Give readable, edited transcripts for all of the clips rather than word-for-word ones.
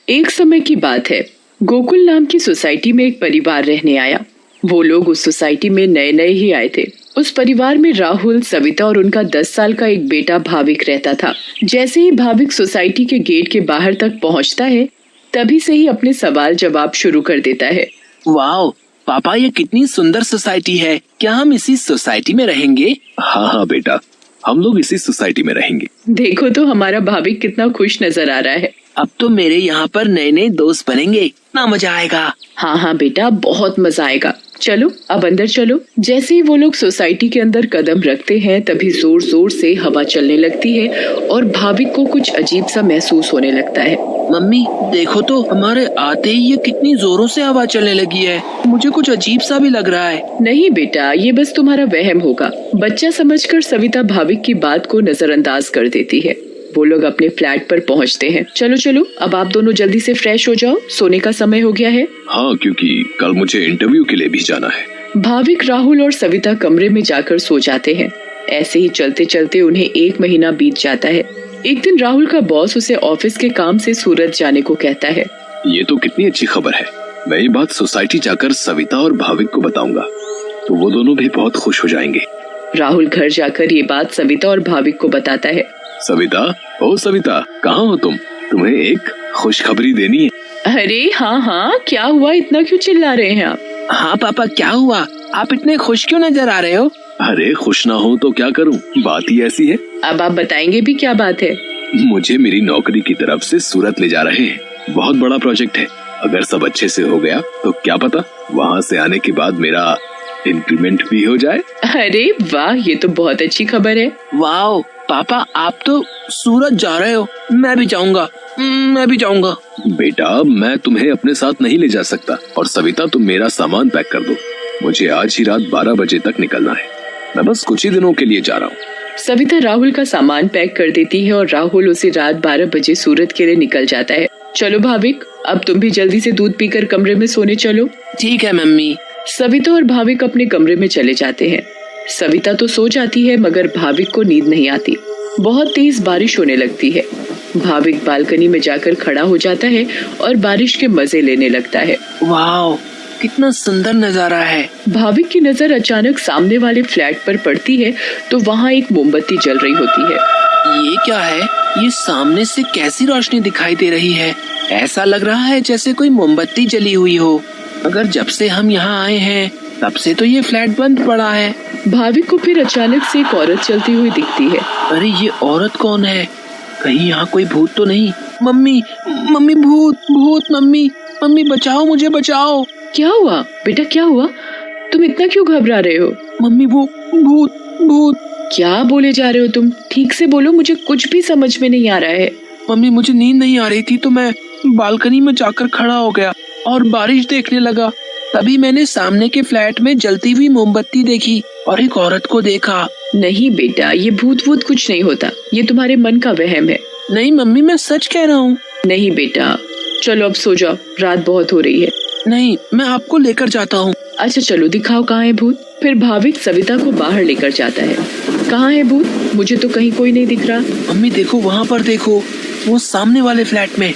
एक समय की बात है, गोकुल नाम की सोसाइटी में एक परिवार रहने आया। वो लोग उस सोसाइटी में नए नए ही आए थे। उस परिवार में राहुल, सविता और उनका 10 साल का एक बेटा भाविक रहता था। जैसे ही भाविक सोसाइटी के गेट के बाहर तक पहुंचता है, तभी से ही अपने सवाल जवाब शुरू कर देता है। वाह पापा, ये कितनी सुंदर सोसाइटी है। क्या हम इसी सोसाइटी में रहेंगे? हाँ बेटा, हम लोग इसी सोसाइटी में रहेंगे। देखो तो हमारा भाविक कितना खुश नजर आ रहा है। अब तो मेरे यहाँ पर नए नए दोस्त बनेंगे, इतना मजा आएगा। हाँ बेटा, बहुत मजा आएगा। चलो अब अंदर चलो। जैसे ही वो लोग सोसाइटी के अंदर कदम रखते हैं, तभी जोर जोर से हवा चलने लगती है और भाविक को कुछ अजीब सा महसूस होने लगता है। मम्मी देखो तो, हमारे आते ही ये कितनी जोरों से हवा चलने लगी है। मुझे कुछ अजीब सा भी लग रहा है। नहीं बेटा, ये बस तुम्हारा वहम होगा। बच्चा समझकर सविता भाविक की बात को नजरअंदाज कर देती है। वो लोग अपने फ्लैट पर पहुंचते हैं। चलो चलो, अब आप दोनों जल्दी से फ्रेश हो जाओ, सोने का समय हो गया है। हाँ, क्योंकि कल मुझे इंटरव्यू के लिए भी जाना है। भाविक, राहुल और सविता कमरे में जाकर सो जाते हैं। ऐसे ही चलते चलते उन्हें 1 महीना बीत जाता है। एक दिन राहुल का बॉस उसे ऑफिस के काम से सूरत जाने को कहता है। ये तो कितनी अच्छी खबर है। मैं ये बात सोसाइटी जाकर सविता और भाविक को बताऊंगा, तो वो दोनों भी बहुत खुश हो जाएंगे। राहुल घर जाकर ये बात सविता और भाविक को बताता है। सविता, ओ सविता, कहाँ हो तुम? तुम्हें एक खुशखबरी देनी है। अरे हाँ, क्या हुआ? इतना क्यों चिल्ला रहे हैं आप? हाँ पापा, क्या हुआ? आप इतने खुश क्यों नजर आ रहे हो? अरे खुश ना हो तो क्या करूं, बात ही ऐसी है। अब आप बताएंगे भी, क्या बात है? मुझे मेरी नौकरी की तरफ से सूरत ले जा रहे हैं। बहुत बड़ा प्रोजेक्ट है। अगर सब अच्छे से हो गया तो क्या पता वहाँ से आने के बाद मेरा इंक्रीमेंट भी हो जाए। अरे वाह, ये तो बहुत अच्छी खबर है। वाह पापा, आप तो सूरत जा रहे हो। मैं भी जाऊंगा, मैं भी जाऊंगा। बेटा, मैं तुम्हें अपने साथ नहीं ले जा सकता। और सविता, तुम मेरा सामान पैक कर दो। मुझे आज ही रात 12 बजे तक निकलना है। मैं बस कुछ ही दिनों के लिए जा रहा हूँ। सविता राहुल का सामान पैक कर देती है और राहुल उसी रात 12 बजे सूरत के लिए निकल जाता है। चलो भाविक, अब तुम भी जल्दी से दूध पीकर कमरे में सोने चलो। ठीक है मम्मी। सविता और भाविक अपने कमरे में चले जाते हैं। सविता तो सो जाती है, मगर भाविक को नींद नहीं आती। बहुत तेज बारिश होने लगती है। भाविक बालकनी में जाकर खड़ा हो जाता है और बारिश के मजे लेने लगता है। वाह, कितना सुंदर नजारा है। भाविक की नजर अचानक सामने वाले फ्लैट पर पड़ती है, तो वहाँ एक मोमबत्ती जल रही होती है। ये क्या है? ये सामने से कैसी रोशनी दिखाई दे रही है? ऐसा लग रहा है जैसे कोई मोमबत्ती जली हुई हो। मगर जब से हम यहाँ आए हैं, तब से तो ये फ्लैट बंद पड़ा है। भाविक को फिर अचानक से एक औरत चलती हुई दिखती है। अरे ये औरत कौन है? कहीं यहाँ कोई भूत तो नहीं? मम्मी, मम्मी, भूत, मम्मी बचाओ, मुझे बचाओ। क्या हुआ बेटा, क्या हुआ? तुम इतना क्यों घबरा रहे हो? मम्मी, वो भूत। क्या बोले जा रहे हो तुम? ठीक से बोलो, मुझे कुछ भी समझ में नहीं आ रहा है। मम्मी, मुझे नींद नहीं आ रही थी तो मैं बालकनी में जाकर खड़ा हो गया और बारिश देखने लगा। तभी मैंने सामने के फ्लैट में जलती हुई मोमबत्ती देखी और एक औरत को देखा। नहीं बेटा, ये भूत कुछ नहीं होता। ये तुम्हारे मन का वहम है। नहीं मम्मी, मैं सच कह रहा हूँ। नहीं बेटा, चलो अब सो जाओ, रात बहुत हो रही है। नहीं, मैं आपको लेकर जाता हूँ। अच्छा चलो, दिखाओ कहाँ है भूत। फिर भाविक सविता को बाहर लेकर जाता है। कहाँ है भूत? मुझे तो कहीं कोई नहीं दिख रहा। मम्मी देखो, वहाँ पर देखो, वो सामने वाले फ्लैट में।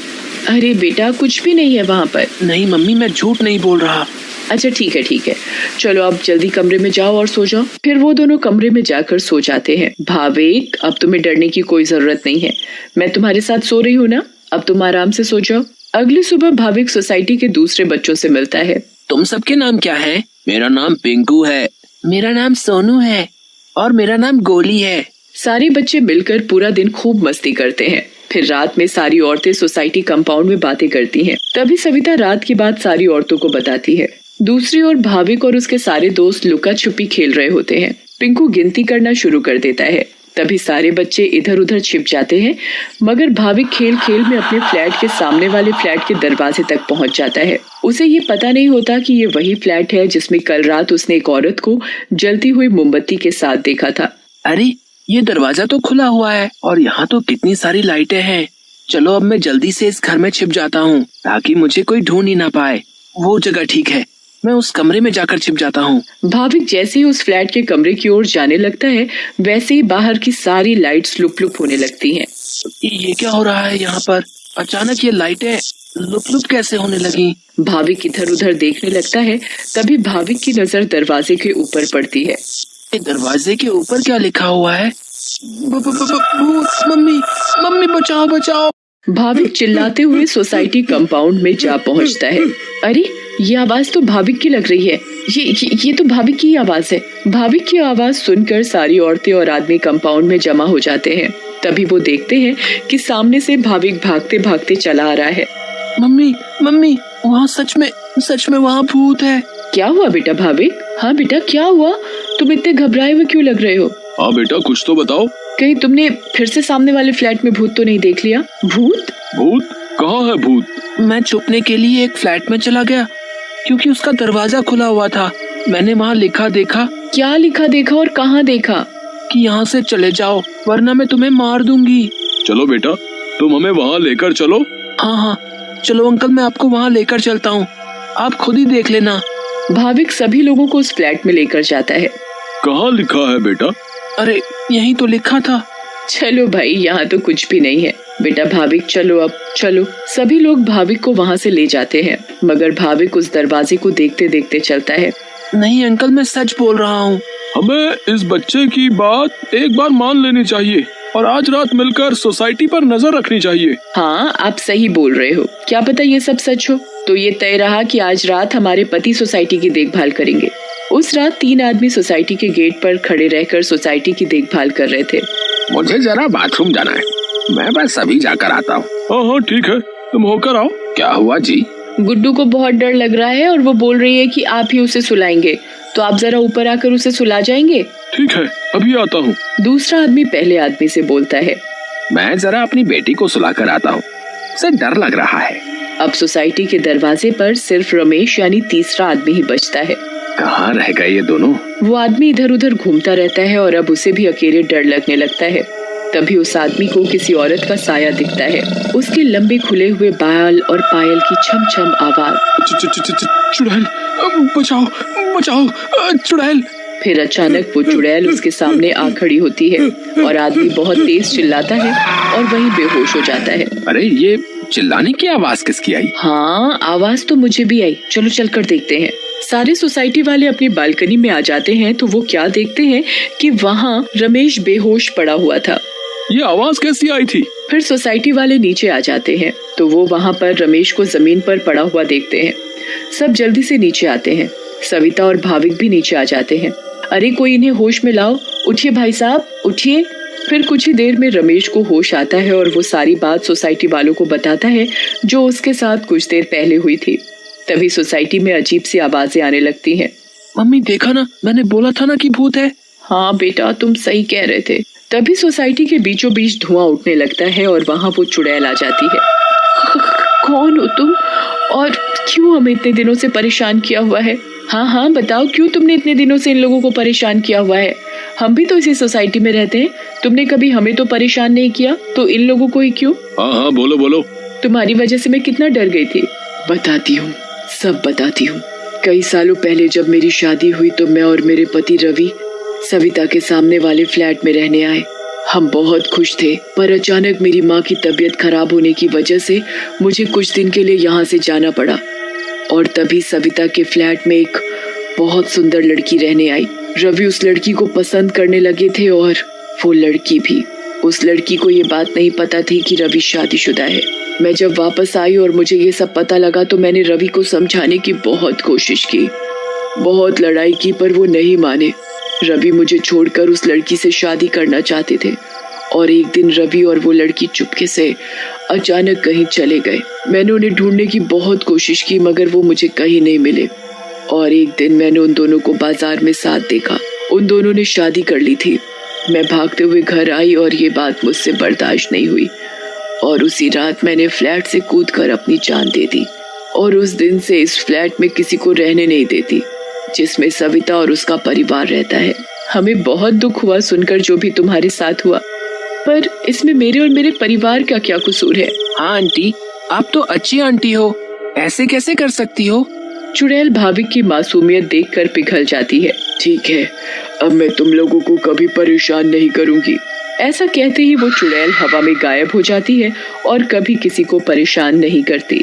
अरे बेटा, कुछ भी नहीं है वहाँ पर। नहीं मम्मी, मैं झूठ नहीं बोल रहा। अच्छा ठीक है, चलो अब जल्दी कमरे में जाओ और सो जाओ। फिर वो दोनों कमरे में जाकर सो जाते हैं। भाविक, अब तुम्हें डरने की कोई जरूरत नहीं है। मैं तुम्हारे साथ सो रही हूँ ना, अब तुम आराम से सो जाओ। अगली सुबह भाविक सोसाइटी के दूसरे बच्चों से मिलता है। तुम सबके नाम क्या है? मेरा नाम पिंकू है। मेरा नाम सोनू है। और मेरा नाम गोली है। सारे बच्चे मिलकर पूरा दिन खूब मस्ती करते हैं। फिर रात में सारी औरतें सोसाइटी कंपाउंड में बातें करती हैं। तभी सविता रात की बात सारी औरतों को बताती है। दूसरी ओर भाविक और उसके सारे दोस्त लुका छुपी खेल रहे होते हैं। पिंकू गिनती करना शुरू कर देता है। तभी सारे बच्चे इधर उधर छिप जाते हैं, मगर भाविक खेल खेल में अपने फ्लैट के सामने वाले फ्लैट के दरवाजे तक पहुंच जाता है। उसे ये पता नहीं होता कि ये वही फ्लैट है जिसमें कल रात उसने एक औरत को जलती हुई मोमबत्ती के साथ देखा था। अरे ये दरवाजा तो खुला हुआ है और यहाँ तो कितनी सारी लाइटें हैं। चलो अब मैं जल्दी से इस घर में छिप जाता हूँ ताकि मुझे कोई ढूंढ ही ना पाए। वो जगह ठीक है, मैं उस कमरे में जाकर छिप जाता हूँ। भाविक जैसे ही उस फ्लैट के कमरे की ओर जाने लगता है, वैसे ही बाहर की सारी लाइट्स लुप लुप होने लगती हैं। ये क्या हो रहा है यहाँ पर? अचानक ये लाइटें लुप लुप कैसे होने लगी? भाविक इधर उधर देखने लगता है। तभी भाविक की नजर दरवाजे के ऊपर पड़ती है। ये दरवाजे के ऊपर क्या लिखा हुआ है? भूत! मम्मी, मम्मी बचाओ बचाओ! भाविक चिल्लाते हुए सोसाइटी कंपाउंड में जा पहुंचता है। अरे, ये आवाज तो भाविक की लग रही है। ये तो भाविक की आवाज है। भाविक की आवाज सुनकर सारी औरतें और आदमी कंपाउंड में जमा हो जाते हैं। तभी वो देखते हैं कि सामने से भाविक भागते भागते चला आ रहा है। मम्मी, मम्मी, वहाँ सच में वहाँ भूत है। क्या हुआ बेटा भाविक? हाँ बेटा, क्या हुआ? तुम इतने घबराए हुए क्यों लग रहे हो? हाँ बेटा, कुछ तो बताओ। कहीं तुमने फिर से सामने वाले फ्लैट में भूत तो नहीं देख लिया? भूत? भूत? कहाँ है भूत? मैं छुपने के लिए एक फ्लैट में चला गया क्योंकि उसका दरवाजा खुला हुआ था। मैंने वहाँ लिखा देखा। क्या लिखा देखा और कहाँ देखा? कि यहाँ से चले जाओ वरना मैं तुम्हें मार दूंगी। चलो बेटा, तुम हमें वहाँ लेकर चलो। हाँ, चलो अंकल, मैं आपको वहाँ लेकर चलता हूँ, आप खुद ही देख लेना। भाविक सभी लोगों को उस फ्लैट में लेकर जाता है। कहाँ लिखा है बेटा? अरे, यहीं तो लिखा था। चलो भाई, यहाँ तो कुछ भी नहीं है। बेटा भाविक, चलो अब चलो। सभी लोग भाविक को वहाँ से ले जाते हैं, मगर भाविक उस दरवाजे को देखते देखते चलता है। नहीं अंकल, मैं सच बोल रहा हूँ। हमें इस बच्चे की बात एक बार मान लेनी चाहिए और आज रात मिलकर सोसाइटी पर नजर रखनी चाहिए। हाँ, आप सही बोल रहे हो। क्या पता ये सब सच हो। तो ये तय रहा कि आज रात हमारे पति सोसाइटी की देखभाल करेंगे। उस रात 3 आदमी सोसाइटी के गेट पर खड़े रहकर सोसाइटी की देखभाल कर रहे थे। मुझे जरा बाथरूम जाना है, मैं बस अभी जाकर आता हूँ। हाँ ठीक है, तुम होकर आओ। क्या हुआ जी? गुड्डू को बहुत डर लग रहा है और वो बोल रही है कि आप ही उसे सुलाएंगे, तो आप जरा ऊपर आकर उसे सुला जाएंगे? ठीक है, अभी आता हूँ। दूसरा आदमी पहले आदमी से बोलता है, मैं जरा अपनी बेटी को सुलाकर आता हूँ, उसे डर लग रहा है। अब सोसाइटी के दरवाजे पर सिर्फ रमेश यानी तीसरा आदमी ही बचता है। कहाँ रह गए ये दोनों? वो आदमी इधर उधर घूमता रहता है और अब उसे भी अकेले डर लगने लगता है। तभी उस आदमी को किसी औरत का साया दिखता है। उसके लंबे खुले हुए बाल और पायल की छम छम आवाज। चुड़ैल, बचाओ बचाओ, चुड़ैल। फिर अचानक वो चुड़ैल उसके सामने आ खड़ी होती है और आदमी बहुत तेज चिल्लाता है और वहीं बेहोश हो जाता है। अरे, ये चिल्लाने की आवाज किसकी आई? हाँ, आवाज तो मुझे भी आई। चलो चलकर देखते हैं। सारे सोसाइटी वाले अपनी बालकनी में आ जाते हैं तो वो क्या देखते हैं कि वहाँ रमेश बेहोश पड़ा हुआ था। ये आवाज कैसी आई थी? फिर सोसाइटी वाले नीचे आ जाते हैं तो वो वहाँ पर रमेश को जमीन पर पड़ा हुआ देखते हैं। सब जल्दी से नीचे आते हैं। सविता और भाविक भी नीचे आ जाते हैं। अरे, कोई इन्हें होश में लाओ। उठिए भाई साहब, उठिए। फिर कुछ ही देर में रमेश को होश आता है और वो सारी बात सोसाइटी वालों को बताता है जो उसके साथ कुछ देर पहले हुई थी। तभी सोसाइटी में अजीब सी आवाजें आने लगती हैं। मम्मी, देखा ना, मैंने बोला था ना कि भूत है। हाँ बेटा, तुम सही कह रहे थे। तभी सोसाइटी के बीचों बीच धुआं उठने लगता है और वहाँ वो चुड़ैल आ जाती है। कौन हो तुम और क्यों हमें इतने दिनों से परेशान किया हुआ है? हाँ, बताओ, क्यों तुमने इतने दिनों से इन लोगों को परेशान किया हुआ है? हम भी तो इसी सोसाइटी में रहते हैं। तुमने कभी हमें तो परेशान नहीं किया, तो इन लोगों को ही क्यों? हाँ, बोलो बोलो। तुम्हारी वजह से मैं कितना डर गई थी। बताती हूँ, सब बताती हूँ। कई सालों पहले जब मेरी शादी हुई तो मैं और मेरे पति रवि सविता के सामने वाले फ्लैट में रहने आए। हम बहुत खुश थे, पर अचानक मेरी माँ की तबीयत खराब होने की वजह से मुझे कुछ दिन के लिए यहाँ से जाना पड़ा। और तभी सविता के फ्लैट में एक बहुत सुंदर लड़की रहने आई। रवि उस लड़की को पसंद करने लगे थे और वो लड़की भी। उस लड़की को ये बात नहीं पता थी कि रवि शादीशुदा है। मैं जब वापस आई और मुझे ये सब पता लगा तो मैंने रवि को समझाने की बहुत कोशिश की, बहुत लड़ाई की, पर वो नहीं माने। रवि मुझे छोड़कर उस लड़की से शादी करना चाहते थे और एक दिन रवि और वो लड़की चुपके से अचानक कहीं चले गए। मैंने उन्हें ढूंढने की बहुत कोशिश की मगर वो मुझे कहीं नहीं मिले। और एक दिन मैंने उन दोनों को बाजार में साथ देखा। उन दोनों ने शादी कर ली थी। मैं भागते हुए घर आई और ये बात मुझसे बर्दाश्त नहीं हुई और उसी रात मैंने फ्लैट से कूदकर अपनी जान दे दी। और उस दिन से इस फ्लैट में किसी को रहने नहीं देती जिसमें सविता और उसका परिवार रहता है। हमें बहुत दुख हुआ सुनकर जो भी तुम्हारे साथ हुआ, पर इसमें मेरे और मेरे परिवार का क्या कसूर है? हाँ आंटी, आप तो अच्छी आंटी हो, ऐसे कैसे कर सकती हो? चुड़ैल भाविक की मासूमियत देखकर पिघल जाती है। ठीक है, अब मैं तुम लोगों को कभी परेशान नहीं करूंगी। ऐसा कहते ही वो चुड़ैल हवा में गायब हो जाती है और कभी किसी को परेशान नहीं करती।